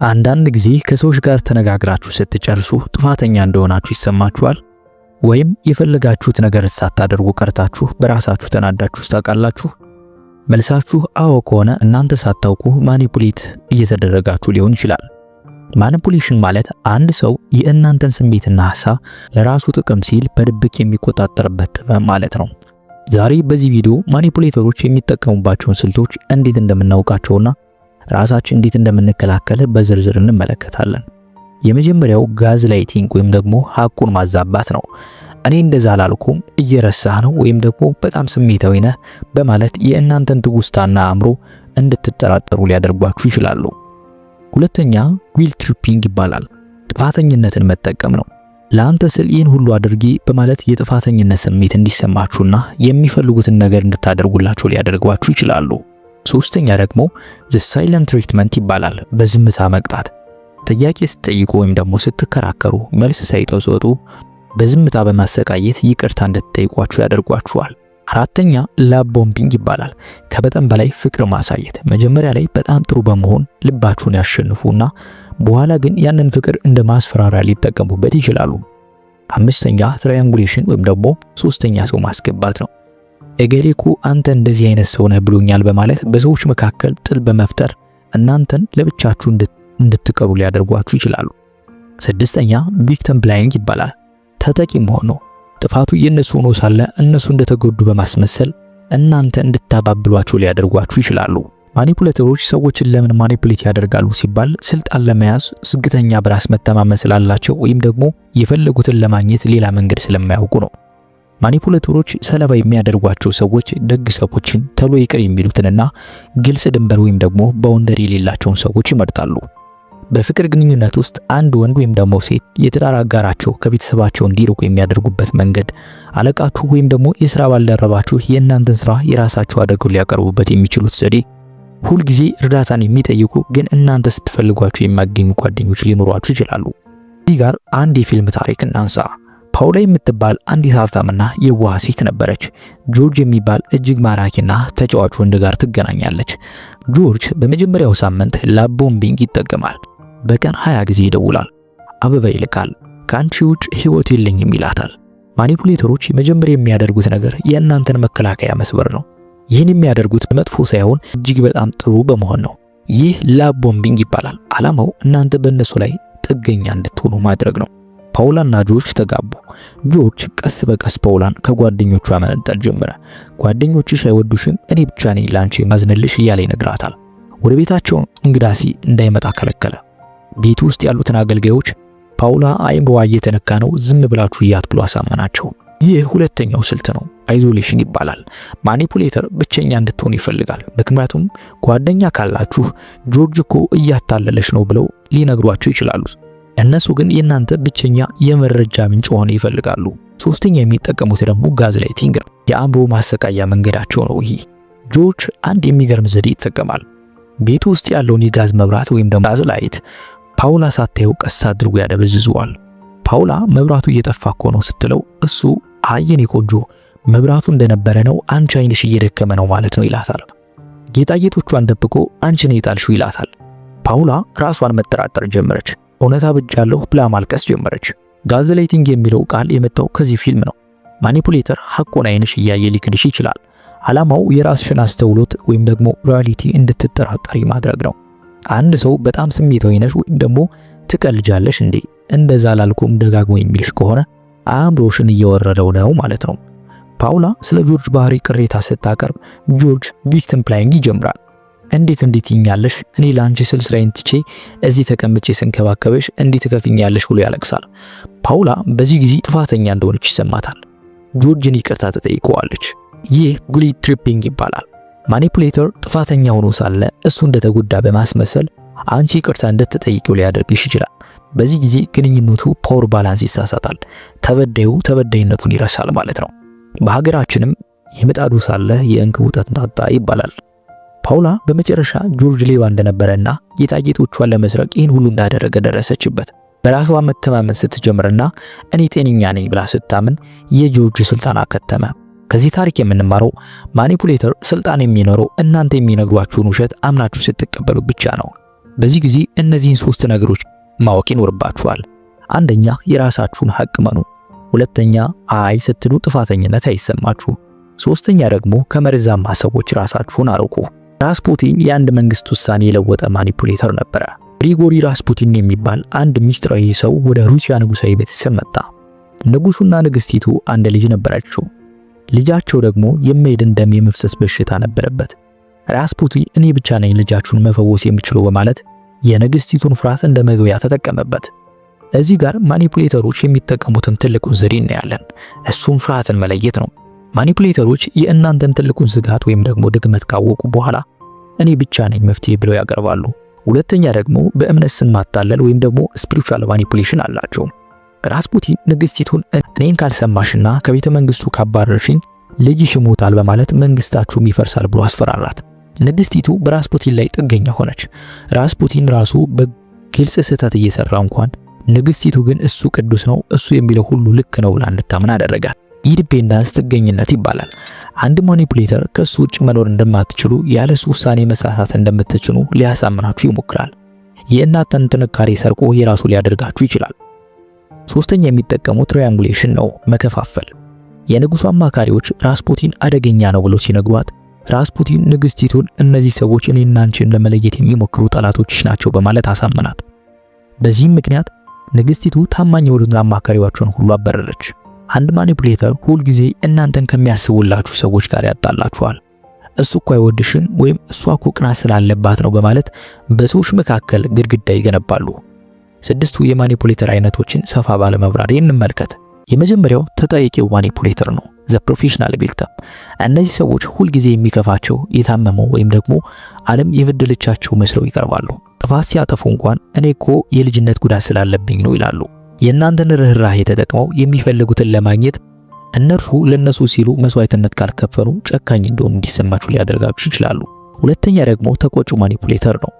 አንዳንድ ጊዜ ከሰዎች ጋር ተነጋግራችሁ ስትጨርሱ ጥፋተኛ እንደሆናችሁ ይሰማችኋል? ወይም የፈለጋችሁት ነገር ሳታደርጉ ቀርታችሁ በራሳችሁ ተናዳችሁ ታውቃላችሁ? መልሳችሁ አዎ ከሆነ እናንተ ሳታውቁ ማኒፑሌት እየተደረጋችሁ ሊሆን ይችላል። ማኒፑሌሽን ማለት አንድ ሰው የእናንተን ስሜትና ሐሳብ ለራሱ ጥቅም ሲል በድብቅ የሚቆጣጠርበት ጥበብ ማለት ነው። ዛሬ በዚህ ቪዲዮ ማኒፑሌተሮች የሚጠቀሙባቸውን ስልቶች እንዴት እንደምናውቃቸውና ራሳችን እንዴት እንደምንከላከል በዝርዝር እንመለከታለን። የመጀመሪያው ጋዝ ላይቲንግ ወይም ደግሞ ሐቁን ማዛባት ነው። እኔ እንደዛ አላልኩም፣ እየረሳህ ነው ወይም ደግሞ በጣም ስሜታዊ ነህ በማለት የእናንተን ትውስታና አእምሮ እንድትጠራጠሩ ሊያደርጓችሁ ይችላሉ። ሁለተኛ ጊልት ትሪፒንግ ይባላል። ጥፋተኝነትን መጠቀም ነው። ለአንተ ስል ይህን ሁሉ አድርጌ በማለት የጥፋተኝነት ስሜት እንዲሰማችሁና የሚፈልጉትን ነገር እንድታደርጉላችሁ ሊያደርጓችሁ ይችላሉ። ሶስተኛ ደግሞ the silent treatment ይባላል። በዝምታ መቅጣት። ጥያቄ ስትጠይቁ ወይም ደግሞ ስትከራከሩ መልስ ሳይሰጡ በዝምታ በማሰቃየት ይቅርታ እንድትጠይቋችሁ ያደርጓችኋል። አራተኛ ላቭ ቦምቢንግ ይባላል። ከበጣም በላይ ፍቅር ማሳየት። መጀመሪያ ላይ በጣም ጥሩ በመሆን ልባችሁን ያሸንፉና በኋላ ግን ያንን ፍቅር እንደ ማስፈራሪያ ሊጠቀሙበት ይችላሉ። አምስተኛ ትራያንጉሌሽን ወይም ደግሞ ሶስተኛ ሰው ማስገባት ነው። እገሌኩ አንተ እንደዚህ አይነት ሰው ነህ ብሎኛል በማለት በሰዎች መካከል ጥል በመፍጠር እናንተን ለብቻችሁ እንድትቀሩ ሊያደርጓችሁ ይችላሉ። ስድስተኛ ቪክቲም ብላይንግ ይባላል። ተጠቂ መሆን ነው። ጥፋቱ የነሱ ሆኖ ሳለ እነሱ እንደተጎዱ በማስመሰል እናንተ እንድታባብሏቸው ሊያደርጓችሁ ይችላሉ። ማኒፑሌተሮች ሰዎችን ለምን ማኒፑሌት ያደርጋሉ ሲባል ስልጣን ለመያዝ፣ ዝግተኛ በራስ መተማመን ስላላቸው ወይም ደግሞ የፈለጉትን ለማግኘት ሌላ መንገድ ስለማያውቁ ነው። ማኒፑሌተሮች ሰለባ የሚያደርጓቸው ሰዎች ደግ ሰዎችን፣ ተሎ ይቅር የሚሉትንና ግልጽ ድንበር ወይም ደግሞ ባውንደሪ የሌላቸውን ሰዎች ይመርጣሉ። በፍቅር ግንኙነት ውስጥ አንድ ወንድ ወይም ደግሞ ሴት የትዳር አጋራቸው ከቤተሰባቸው እንዲርቁ የሚያደርጉበት መንገድ፣ አለቃችሁ ወይም ደግሞ የሥራ ባልደረባችሁ የእናንተን ሥራ የራሳቸው አድርገው ሊያቀርቡበት የሚችሉት ዘዴ፣ ሁልጊዜ እርዳታን የሚጠይቁ ግን እናንተ ስትፈልጓቸው የማገኙ ጓደኞች ሊኖሯችሁ ይችላሉ። እዚህ ጋር አንድ የፊልም ታሪክ እናንሳ። ፓውላ የምትባል አንዲት ሀብታምና የዋህ ሴት ነበረች። ጆርጅ የሚባል እጅግ ማራኪና ተጫዋች ወንድ ጋር ትገናኛለች። ጆርጅ በመጀመሪያው ሳምንት ላቭ ቦምቢንግ ይጠቀማል። በቀን 20 ጊዜ ይደውላል፣ አበባ ይልካል፣ ከአንቺ ውጭ ህይወት የለኝም ይላታል። ማኒፑሌተሮች መጀመሪያ የሚያደርጉት ነገር የእናንተን መከላከያ መስበር ነው። ይህን የሚያደርጉት በመጥፎ ሳይሆን እጅግ በጣም ጥሩ በመሆን ነው። ይህ ላቭ ቦምቢንግ ይባላል። ዓላማው እናንተ በእነሱ ላይ ጥገኛ እንድትሆኑ ማድረግ ነው። ፓውላና ጆርጅ ተጋቡ። ጆርጅ ቀስ በቀስ ፓውላን ከጓደኞቿ መነጠል ጀመረ። ጓደኞችሽ አይወዱሽም፣ እኔ ብቻ ነኝ ላንቺ ማዝንልሽ እያለ ይነግራታል። ወደ ቤታቸው እንግዳሲ እንዳይመጣ ከለከለ። ቤቱ ውስጥ ያሉትን አገልጋዮች ፓውላ አይምሮዋ እየተነካ ነው፣ ዝም ብላችሁ እያት ብሎ አሳመናቸው። ይህ ሁለተኛው ስልት ነው፣ አይዞሌሽን ይባላል። ማኒፑሌተር ብቸኛ እንድትሆኑ ይፈልጋል። ምክንያቱም ጓደኛ ካላችሁ ጆርጅ እኮ እያታለለሽ ነው ብለው ሊነግሯቸው ይችላሉ። እነሱ ግን የእናንተ ብቸኛ የመረጃ ምንጭ ሆነ ይፈልጋሉ። ሶስተኛ የሚጠቀሙት ደግሞ ጋዝ ላይቲንግ ነው። የአእምሮ ማሰቃያ መንገዳቸው ነው። ይሄ ጆርጅ አንድ የሚገርም ዘዴ ይጠቀማል። ቤቱ ውስጥ ያለውን የጋዝ መብራት ወይም ደግሞ ጋዝ ላይት ፓውላ ሳታየው ቀስ አድርጎ ያደበዝዘዋል። ፓውላ መብራቱ እየጠፋ እኮ ነው ስትለው እሱ አየኔ ቆንጆ መብራቱ እንደነበረ ነው፣ አንቺ አይንሽ እየደከመ ነው ማለት ነው ይላታል። ጌጣጌጦቿን ደብቆ አንቺ ነሽ የጣልሽው ይላታል። ፓውላ ራሷን መጠራጠር ጀመረች። እውነታ ብጃለሁ ብላ ማልቀስ ጀመረች። ጋዝ ላይቲንግ የሚለው ቃል የመጣው ከዚህ ፊልም ነው። ማኒፑሌተር ሐቁን አይንሽ እያየ ሊክድሽ ይችላል። ዓላማው የራስሽን አስተውሎት ወይም ደግሞ ሪያሊቲ እንድትጠራጠሪ ማድረግ ነው። አንድ ሰው በጣም ስሜታዊ ነሽ ወይም ደግሞ ትቀልጃለሽ እንዴ እንደዛ ላልኩም ደጋግሞ የሚልሽ ከሆነ አእምሮሽን እየወረደው ነው ማለት ነው። ፓውላ ስለ ጆርጅ ባህሪ ቅሬታ ስታቀርብ ጆርጅ ቪክቲም ብላይንግ ይጀምራል። እንዴት ይኛለሽ? እኔ ላንቺ ስል ስራዬን ትቼ እዚህ ተቀምጬ ስንከባከበሽ እንዴት ትከፍኛለሽ ብሎ ያለቅሳል። ፓውላ በዚህ ጊዜ ጥፋተኛ እንደሆነች ይሰማታል። ጆርጅን ይቅርታ ተጠይቀዋለች። ይህ ጊልት ትሪፒንግ ይባላል። ማኒፑሌተር ጥፋተኛ ሆኖ ሳለ እሱ እንደተጎዳ በማስመሰል አንቺ ይቅርታ እንድትጠይቂው ሊያደርግሽ ይችላል። በዚህ ጊዜ ግንኙነቱ ፓወር ባላንስ ይሳሳታል። ተበዳዩ ተበዳይነቱን ይረሳል ማለት ነው። በሀገራችንም የምጣዱ ሳለ የእንክቡ ተንጣጣ ይባላል። ፓውላ በመጨረሻ ጆርጅ ሌባ እንደነበረና ጌጣጌጦቿን ለመስረቅ ይህን ሁሉ እንዳደረገ ደረሰችበት። በራሷ መተማመን ስትጀምርና እኔ ጤነኛ ነኝ ብላ ስታምን የጆርጅ ስልጣን አከተመ። ከዚህ ታሪክ የምንማረው ማኒፑሌተር ስልጣን የሚኖረው እናንተ የሚነግሯችሁን ውሸት አምናችሁ ስትቀበሉ ብቻ ነው። በዚህ ጊዜ እነዚህን 3 ነገሮች ማወቅ ይኖርባችኋል። አንደኛ የራሳችሁን ሐቅ መኑ። ሁለተኛ አይ ስትሉ ጥፋተኝነት አይሰማችሁ። ሶስተኛ ደግሞ ከመርዛማ ሰዎች ራሳችሁን አርቁ። ራስፑቲን የአንድ መንግስት ውሳኔ የለወጠ ማኒፑሌተር ነበረ። ግሪጎሪ ራስፑቲን የሚባል አንድ ሚስጥራዊ ሰው ወደ ሩሲያ ንጉሳዊ ቤተሰብ መጣ። ንጉሱና ንግስቲቱ አንድ ልጅ ነበራቸው። ልጃቸው ደግሞ የማይድን ደም የመፍሰስ በሽታ ነበረበት። ራስፑቲን እኔ ብቻ ነኝ ልጃችሁን መፈወስ የምችለው በማለት የንግስቲቱን ፍርሃት እንደ መግቢያ ተጠቀመበት። እዚህ ጋር ማኒፑሌተሮች የሚጠቀሙትን ትልቁን ዘዴ እናያለን። እሱም ፍርሃትን መለየት ነው። ማኒፑሌተሮች የእናንተን ትልቁን ስጋት ወይም ደግሞ ድክመት ካወቁ በኋላ እኔ ብቻ ነኝ መፍትሄ ብለው ያቀርባሉ። ሁለተኛ ደግሞ በእምነት ስም ማታለል ወይም ደግሞ ስፒሪቹዋል ማኒፑሌሽን አላቸው። ራስፑቲን ንግስቲቱን እኔን ካልሰማሽና ከቤተ መንግስቱ ካባረርሽኝ ልጅሽ ይሞታል በማለት መንግስታችሁም ይፈርሳል ብሎ አስፈራራት። ንግስቲቱ በራስፑቲን ላይ ጥገኛ ሆነች። ራስፑቲን ራሱ በግልጽ ስህተት እየሰራ እንኳን ንግስቲቱ ግን እሱ ቅዱስ ነው፣ እሱ የሚለው ሁሉ ልክ ነው ብላ እንድታምን አደረጋት። ኢንዲፔንደንስ ጥገኝነት ይባላል። አንድ ማኒፑሌተር ከሱ ውጭ መኖር እንደማትችሉ ያለሱ ውሳኔ መሳሳት እንደምትችሉ ሊያሳምናችሁ ይሞክራል። የእናንተን ጥንካሬ ሰርቆ የራሱ ሊያደርጋችሁ ይችላል። ሶስተኛ የሚጠቀሙት ትራያንጉሌሽን ነው፣ መከፋፈል። የንጉሱ አማካሪዎች ራስፑቲን አደገኛ ነው ብለው ሲነግሯት ራስፑቲን ንግስቲቱን እነዚህ ሰዎች እኔና አንቺን ለመለየት የሚሞክሩ ጠላቶችሽ ናቸው በማለት አሳመናት። በዚህም ምክንያት ንግስቲቱ ታማኝ የሆኑትን አማካሪዎቿን ሁሉ አበረረች። አንድ ማኒፑሌተር ሁል ጊዜ እናንተን ከሚያስቡላችሁ ሰዎች ጋር ያጣላችኋል። እሱ እኮ አይወድሽም ወይም እሷ እኮ ቅናት ስላለባት ነው በማለት በሰዎች መካከል ግድግዳ ይገነባሉ። 6ቱ የማኒፑሌተር አይነቶችን ሰፋ ባለ ማብራሪያ እንመልከት። የመጀመሪያው ተጠያቂው ማኒፑሌተር ነው፣ ዘ ፕሮፌሽናል ቪክቲም። እነዚህ ሰዎች ሁል ጊዜ የሚከፋቸው የታመመው ወይም ደግሞ ዓለም የበደለቻቸው መስለው ይቀርባሉ። ጥፋት ሲያጠፉ እንኳን እኔ እኮ የልጅነት ጉዳት ስላለብኝ ነው ይላሉ። የእናንተን ርህራሄ ተጠቅመው የሚፈልጉትን ለማግኘት እነርሱ ለነሱ ሲሉ መስዋዕትነት ካልከፈሉ ጨካኝ እንደሆኑ እንዲሰማችሁ ሊያደርጋችሁ ይችላሉ። ሁለተኛ ደግሞ ተቆጩ ማኒፑሌተር ነው።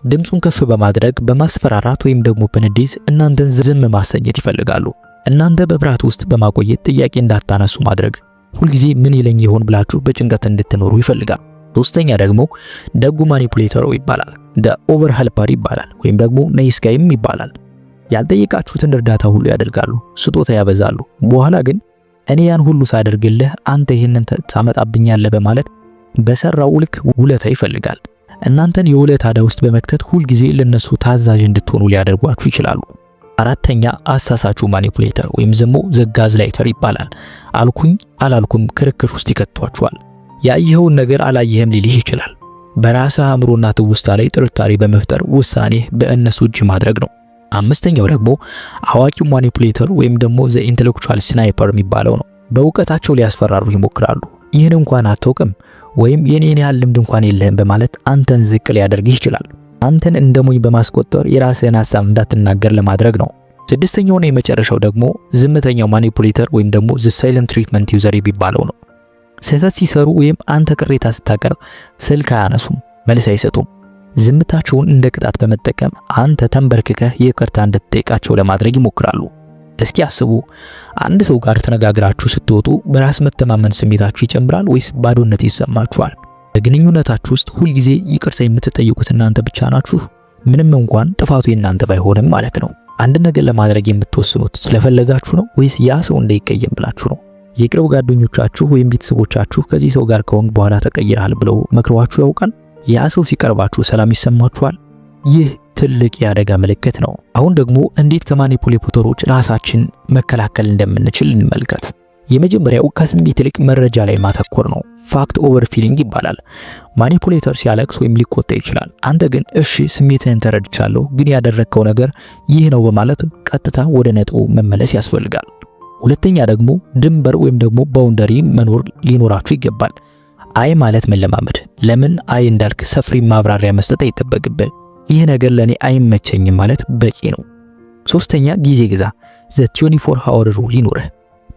ድምጹን ከፍ በማድረግ በማስፈራራት ወይም ደግሞ በንዴት እናንተን ዝም ማሰኘት ይፈልጋሉ። እናንተ በፍርሃት ውስጥ በማቆየት ጥያቄ እንዳታነሱ ማድረግ፣ ሁልጊዜ ምን ይለኝ ይሆን ብላችሁ በጭንቀት እንድትኖሩ ይፈልጋል። ሶስተኛ ደግሞ ደጉ ማኒፑሌተር ይባላል። ኦቨር ሄልፐር ይባላል ወይም ደግሞ ናይስ ጋይም ይባላል። ያልጠየቃችሁትን እርዳታ ሁሉ ያደርጋሉ፣ ስጦታ ያበዛሉ። በኋላ ግን እኔ ያን ሁሉ ሳደርግልህ አንተ ይሄንን ታመጣብኛለህ በማለት በሰራው ልክ ውለታ ይፈልጋል። እናንተን የውለታ ዕዳ ውስጥ በመክተት ሁል ጊዜ ለነሱ ታዛዥ እንድትሆኑ ሊያደርጓችሁ ይችላሉ። አራተኛ አሳሳቹ ማኒፑሌተር ወይም ደግሞ ጋዝላይተር ይባላል። አልኩኝ አላልኩም ክርክር ውስጥ ይከቷችኋል። ያየኸውን ነገር አላየህም ሊልህ ይችላል። በራስህ አእምሮና ትውስታ ላይ ጥርጣሬ በመፍጠር ውሳኔ በእነሱ እጅ ማድረግ ነው። አምስተኛው ደግሞ አዋቂው ማኒፑሌተር ወይም ደግሞ ዘ ኢንተሌክቹዋል ስናይፐር የሚባለው ነው። በእውቀታቸው ሊያስፈራሩ ይሞክራሉ። ይህን እንኳን አታውቅም ወይም የኔን ያህል ልምድ እንኳን የለህም በማለት አንተን ዝቅ ሊያደርግህ ይችላል። አንተን እንደሞኝ በማስቆጠር የራስህን ሐሳብ እንዳትናገር ለማድረግ ነው። ስድስተኛውና የመጨረሻው ደግሞ ዝምተኛው ማኒፑሌተር ወይም ደግሞ ዘ ሳይለንት ትሪትመንት ዩዘር የሚባለው ነው። ስህተት ሲሰሩ ወይም አንተ ቅሬታ ስታቀርብ ስልክ አያነሱም፣ መልስ አይሰጡም። ዝምታቸውን እንደ ቅጣት በመጠቀም አንተ ተንበርክከህ ይቅርታ እንድትጠይቃቸው ለማድረግ ይሞክራሉ። እስኪ አስቡ፣ አንድ ሰው ጋር ተነጋግራችሁ ስትወጡ በራስ መተማመን ስሜታችሁ ይጨምራል ወይስ ባዶነት ይሰማችኋል? በግንኙነታችሁ ውስጥ ሁልጊዜ ይቅርታ የምትጠይቁት እናንተ ብቻ ናችሁ፣ ምንም እንኳን ጥፋቱ የእናንተ ባይሆንም ማለት ነው። አንድ ነገር ለማድረግ የምትወስኑት ስለፈለጋችሁ ነው ወይስ ያ ሰው እንዳይቀየም ብላችሁ ነው? የቅርብ ጓደኞቻችሁ ወይም ቤተሰቦቻችሁ ከዚህ ሰው ጋር ከሆንክ በኋላ ተቀይረሃል ብለው መክሯችሁ ያውቃል? ያ ሰው ሲቀርባችሁ ሰላም ይሰማችኋል? ይህ ትልቅ የአደጋ ምልክት ነው። አሁን ደግሞ እንዴት ከማኒፑሌተሮች ራሳችን መከላከል እንደምንችል እንመልከት። የመጀመሪያው ከስሜት ይልቅ መረጃ ላይ ማተኮር ነው። ፋክት ኦቨር ፊሊንግ ይባላል። ማኒፑሌተር ሲያለቅስ ወይም ሊቆጣ ይችላል። አንተ ግን እሺ ስሜትህን ተረድቻለሁ፣ ግን ያደረግከው ነገር ይህ ነው በማለት ቀጥታ ወደ ነጥቡ መመለስ ያስፈልጋል። ሁለተኛ ደግሞ ድንበር ወይም ደግሞ ባውንደሪ መኖር ሊኖራችሁ ይገባል። አይ ማለት መለማመድ። ለምን አይ እንዳልክ ሰፍሪ ማብራሪያ መስጠት አይጠበቅብህ። ይህ ነገር ለኔ አይመቸኝም ማለት በቂ ነው። ሶስተኛ ጊዜ ግዛ። ዘ 24 ሃወር ሩል ይኖርህ።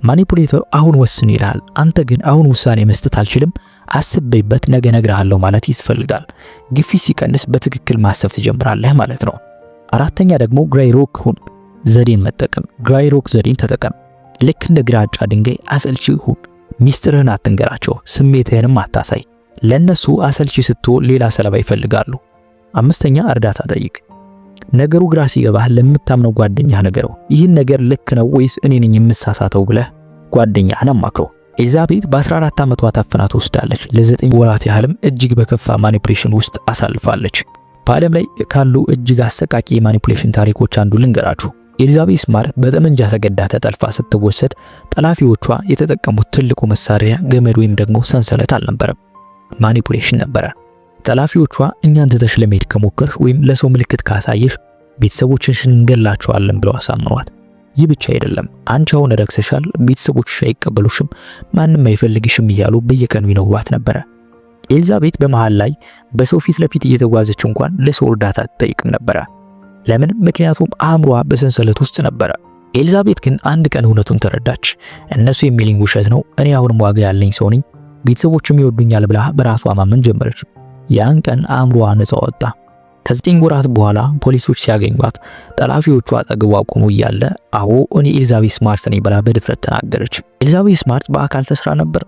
ማኒፑሌተር አሁን ወስን ይላል። አንተ ግን አሁን ውሳኔ መስጠት አልችልም፣ አስበይበት፣ ነገ እነግርሃለሁ ማለት ይፈልጋል። ግፊት ሲቀንስ በትክክል ማሰብ ትጀምራለህ ማለት ነው። አራተኛ ደግሞ ግራይ ሮክ ሁን። ዘዴን መጠቀም። ግራይ ሮክ ዘዴን ተጠቀም። ልክ እንደ ግራጫ ድንጋይ አሰልቺ ሁን። ሚስጥርህን አትንገራቸው፣ ስሜትህንም አታሳይ። ለነሱ አሰልቺ ስትሆን ሌላ ሰለባ ይፈልጋሉ። አምስተኛ እርዳታ ጠይቅ። ነገሩ ግራ ሲገባህ ለምታምነው ጓደኛ ነገረው። ይህን ነገር ልክ ነው ወይስ እኔ ነኝ የምሳሳተው ብለህ ጓደኛህን አማክረው። ኤልዛቤት በ14 ዓመቷ ታፍና ተወስዳለች። ለ9 ወራት ያህልም እጅግ በከፋ ማኒፑሌሽን ውስጥ አሳልፋለች። በዓለም ላይ ካሉ እጅግ አሰቃቂ የማኒፑሌሽን ታሪኮች አንዱ ልንገራችሁ። ኤልዛቤት ስማርት በጠመንጃ ተገዳ ተጠልፋ ስትወሰድ ጠላፊዎቿ የተጠቀሙት ትልቁ መሳሪያ ገመድ ወይም ደግሞ ሰንሰለት አልነበረም፣ ማኒፑሌሽን ነበረ። ጠላፊዎቿ እኛን ትተሽ ለመሄድ ከሞከርሽ ወይም ለሰው ምልክት ካሳየሽ ቤተሰቦችሽን እንገላቸዋለን ብለው አሳምኗት። ይህ ብቻ አይደለም፣ አንቺ አሁን ረክሰሻል፣ ቤተሰቦችሽ አይቀበሉሽም፣ ማንም አይፈልግሽም እያሉ በየቀኑ ይነውሯት ነበረ። ኤልዛቤት በመሃል ላይ በሰው ፊት ለፊት እየተጓዘች እንኳን ለሰው እርዳታ ትጠይቅም ነበረ። ለምን? ምክንያቱም አእምሯ በሰንሰለት ውስጥ ነበረ። ኤልዛቤት ግን አንድ ቀን እውነቱን ተረዳች። እነሱ የሚሉኝ ውሸት ነው፣ እኔ አሁንም ዋጋ ያለኝ ሰው ነኝ፣ ቤተሰቦችም ይወዱኛል ብላ በራሷ ማመን ጀመረች። ያን ቀን አእምሯ ነፃ ወጣ። ከ9 ወራት በኋላ ፖሊሶች ሲያገኟት ጠላፊዎቹ አጠገቧ ቆሙ እያለ አዎ እኔ ኤልዛቤት ስማርት ነኝ ብላ በድፍረት ተናገረች። ኤልዛቤት ስማርት በአካል ተስራ ነበር።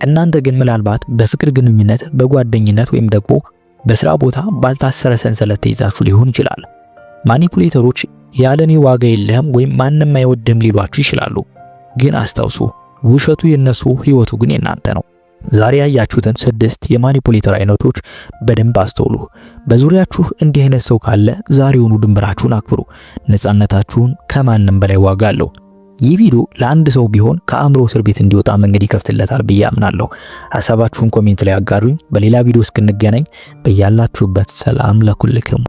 እናንተ ግን ምናልባት በፍቅር ግንኙነት፣ በጓደኝነት ወይም ደግሞ በስራ ቦታ ባልታሰረ ሰንሰለት ተይዛችሁ ሊሆን ይችላል። ማኒፑሌተሮች ያለኔ ዋጋ የለህም ወይም ማንም አይወድም ሊሏችሁ ይችላሉ። ግን አስታውሱ፣ ውሸቱ የነሱ፣ ህይወቱ ግን የናንተ ነው። ዛሬ ያያችሁትን 6 የማኒፑሌተር አይነቶች በደንብ አስተውሉ። በዙሪያችሁ እንዲህ አይነት ሰው ካለ ዛሬውኑ ድንበራችሁን አክብሩ። ነፃነታችሁን ከማንም በላይ ዋጋ አለው። ይህ ቪዲዮ ለአንድ ሰው ቢሆን ከአእምሮ እስር ቤት እንዲወጣ መንገድ ይከፍትለታል ብዬ አምናለሁ። ሐሳባችሁን ኮሜንት ላይ አጋሩኝ። በሌላ ቪዲዮ እስክንገናኝ በያላችሁበት ሰላም ለኩልክም።